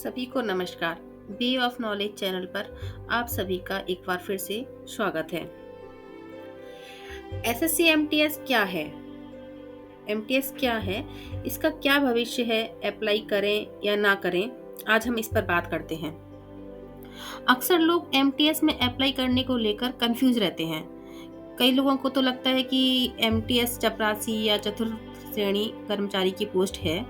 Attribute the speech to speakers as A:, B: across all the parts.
A: सभी को नमस्कार। बे ऑफ नॉलेज चैनल पर आप सभी का एक बार फिर से स्वागत है। एसएससी एमटीएस क्या है? एमटीएस क्या है? इसका क्या भविष्य है? अप्लाई करें या ना करें? आज हम इस पर बात करते हैं। अक्सर लोग एमटीएस में अप्लाई करने को लेकर कंफ्यूज रहते हैं। कई लोगों को तो लगता है कि एमटीएस चपरासी या चतुर्थ श्रेणी कर्मचारी की पोस्ट है।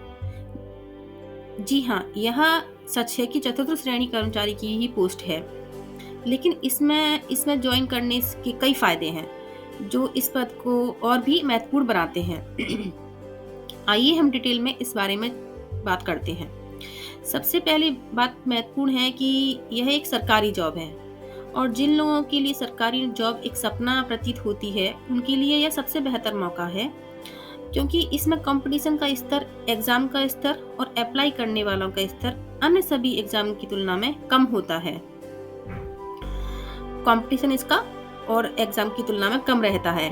A: जी हाँ, यह सच है कि चतुर्थ श्रेणी कर्मचारी की ही पोस्ट है, लेकिन इसमें ज्वाइन करने के कई फायदे हैं, जो इस पद को और भी महत्वपूर्ण बनाते हैं। आइए हम डिटेल में इस बारे में बात करते हैं। सबसे पहली बात महत्वपूर्ण है कि यह एक सरकारी जॉब है, और जिन लोगों के लिए सरकारी जॉब एक सपना प्रतीत होती है, उनके लिए यह सबसे बेहतर मौका है, क्योंकि इसमें कंपटीशन का स्तर, एग्जाम का स्तर और अप्लाई करने वालों का स्तर अन्य सभी एग्जाम की तुलना में कम होता है। कंपटीशन इसका और एग्जाम की तुलना में कम रहता है।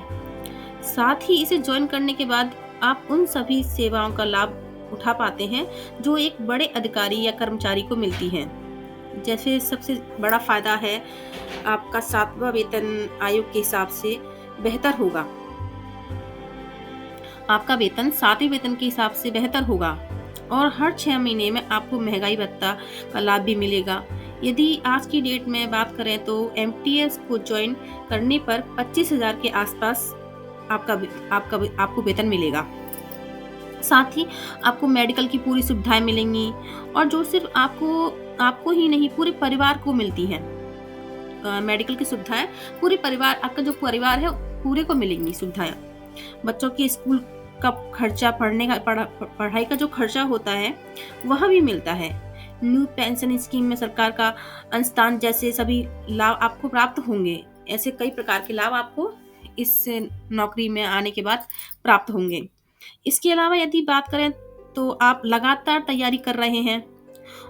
A: साथ ही इसे ज्वाइन करने के बाद आप उन सभी सेवाओं का लाभ उठा पाते हैं जो एक बड़े अधिकारी या कर्मचारी को मिलती हैं। जैसे सबसे बड़ा फायदा है, आपका 7वां वेतन आयोग के हिसाब से बेहतर होगा। आपका वेतन 7वें वेतन के हिसाब से बेहतर होगा, और हर 6 महीने में आपको महंगाई भत्ता का लाभ भी मिलेगा। यदि आज की डेट में बात करें तो एमटीएस को ज्वाइन करने पर 25,000 के आसपास आपको वेतन मिलेगा। साथ ही आपको मेडिकल की पूरी सुविधाएं मिलेंगी, और जो सिर्फ आपको ही नहीं, पूरे परिवार को मिलती हैं। मेडिकल की सुविधाएं पूरे परिवार, आपका जो परिवार है पूरे को मिलेंगी सुविधाएं। बच्चों के स्कूल का खर्चा, पढ़ाई का जो खर्चा होता है वह भी मिलता है। न्यू पेंशन स्कीम में सरकार का अंशदान जैसे सभी लाभ आपको प्राप्त होंगे। ऐसे कई प्रकार के लाभ आपको इस नौकरी में आने के बाद प्राप्त होंगे। इसके अलावा यदि बात करें तो आप लगातार तैयारी कर रहे हैं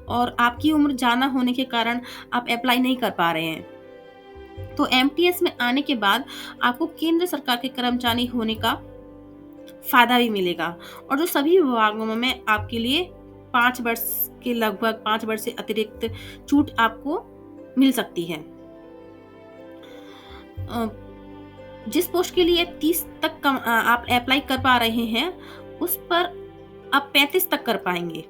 A: और आपकी उम्र ज्यादा होने के कारण आप अप्लाई नहीं कर पा रहे हैं, तो एमटीएस में आने के बाद आपको केंद्र सरकार के कर्मचारी होने का फायदा भी मिलेगा, और जो सभी विभागों में आपके लिए 5 वर्ष के लगभग 5 वर्ष से अतिरिक्त छूट आपको मिल सकती है। जिस पोस्ट के लिए 30 तक आप अप्लाई कर पा रहे हैं, उस पर आप 35 तक कर पाएंगे,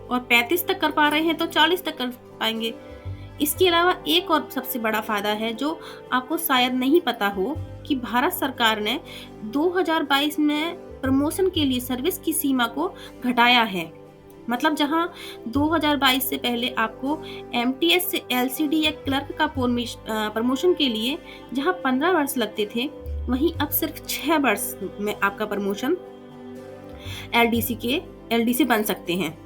A: और 35 तक कर पा रहे हैं तो 40 तक कर पाएंगे। इसके अलावा एक और सबसे बड़ा फायदा है जो आपको शायद नहीं पता हो, कि भारत सरकार ने 2022 में प्रमोशन के लिए सर्विस की सीमा को घटाया है। मतलब जहां 2022 से पहले आपको एमटीएस से एलसीडी या क्लर्क का प्रमोशन के लिए जहां 15 वर्ष लगते थे, वहीं अब सिर्फ 6 वर्ष में आपका प्रमोशन एलडीसी बन सकते हैं।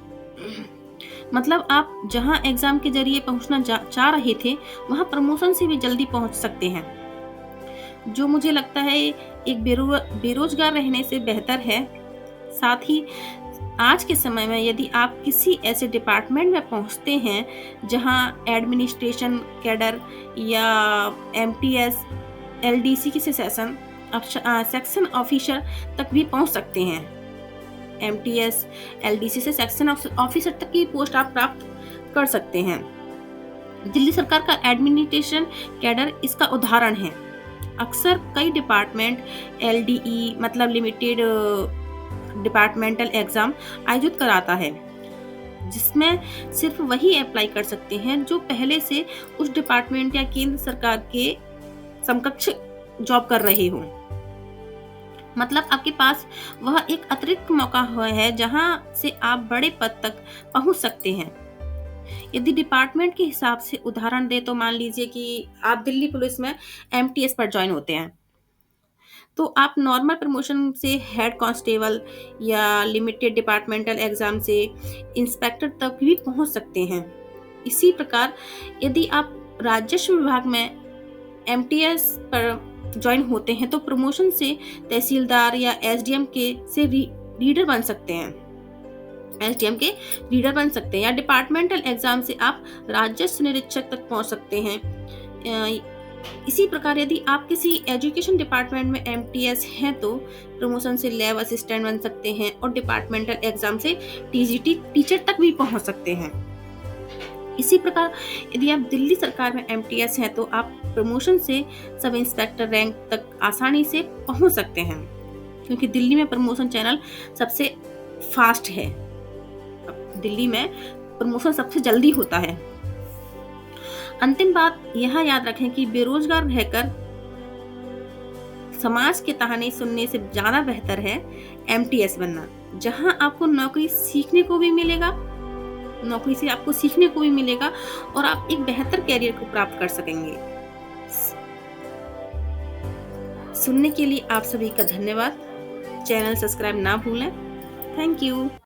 A: मतलब आप जहां एग्जाम के जरिए पहुंचना चाह रहे थे, वहां प्रमोशन से भी जल्दी पहुंच सकते हैं, जो मुझे लगता है एक बेरोजगार रहने से बेहतर है। साथ ही आज के समय में यदि आप किसी ऐसे डिपार्टमेंट में पहुंचते हैं जहां एडमिनिस्ट्रेशन कैडर या एमटीएस एलडीसी की सेक्शन ऑफिसर तक भी पहुंच सकते हैं। एमटीएस एलडीसी से सेक्शन ऑफिसर तक की पोस्ट आप प्राप्त कर सकते हैं। दिल्ली सरकार का एडमिनिस्ट्रेशन कैडर इसका उदाहरण है। अक्सर कई डिपार्टमेंट एलडीई मतलब लिमिटेड डिपार्टमेंटल एग्जाम आयोजित कराता है, जिसमें सिर्फ वही अप्लाई कर सकते हैं जो पहले से उस डिपार्टमेंट या केंद्र सरकार के समकक्ष जॉब कर रहे हो। मतलब आपके पास वह एक अतिरिक्त मौका है जहां से आप बड़े पद तक पहुंच सकते हैं। यदि डिपार्टमेंट के हिसाब से उदाहरण दे तो मान लीजिए कि आप दिल्ली पुलिस में एमटीएस पर ज्वाइन होते हैं, तो आप नॉर्मल प्रमोशन से हेड कांस्टेबल या लिमिटेड डिपार्टमेंटल एग्जाम से इंस्पेक्टर तक भी पहुंच सकते हैं। इसी प्रकार यदि आप राजस्व विभाग में एमटीएस पर ज्वाइन होते हैं तो प्रमोशन से तहसीलदार या एसडीएम के रीडर बन सकते हैं। एसडीएम के रीडर बन सकते हैं, या डिपार्टमेंटल एग्जाम से आप राजस्व निरीक्षक तक पहुंच सकते हैं। इसी प्रकार यदि आप किसी एजुकेशन डिपार्टमेंट में एमटीएस हैं तो प्रमोशन से लैब असिस्टेंट बन सकते हैं, और डिपार्टमेंटल एग्जाम से टीजीटी टीचर तक भी पहुंच सकते हैं। इसी प्रकार यदि आप दिल्ली सरकार में एमटीएस हैं तो आप प्रमोशन से सब इंस्पेक्टर रैंक तक आसानी से पहुंच सकते हैं, क्योंकि दिल्ली में प्रमोशन चैनल सबसे फास्ट है। दिल्ली में प्रमोशन सबसे जल्दी होता है। अंतिम बात यह याद रखें कि बेरोजगार रहकर समाज के ताने सुनने से ज्यादा बेहतर है एमटीएस बनना, जहां आपको नौकरी से आपको सीखने को भी मिलेगा और आप एक बेहतर करियर को प्राप्त कर सकेंगे। सुनने के लिए आप सभी का धन्यवाद। चैनल सब्सक्राइब ना भूलें। Thank you.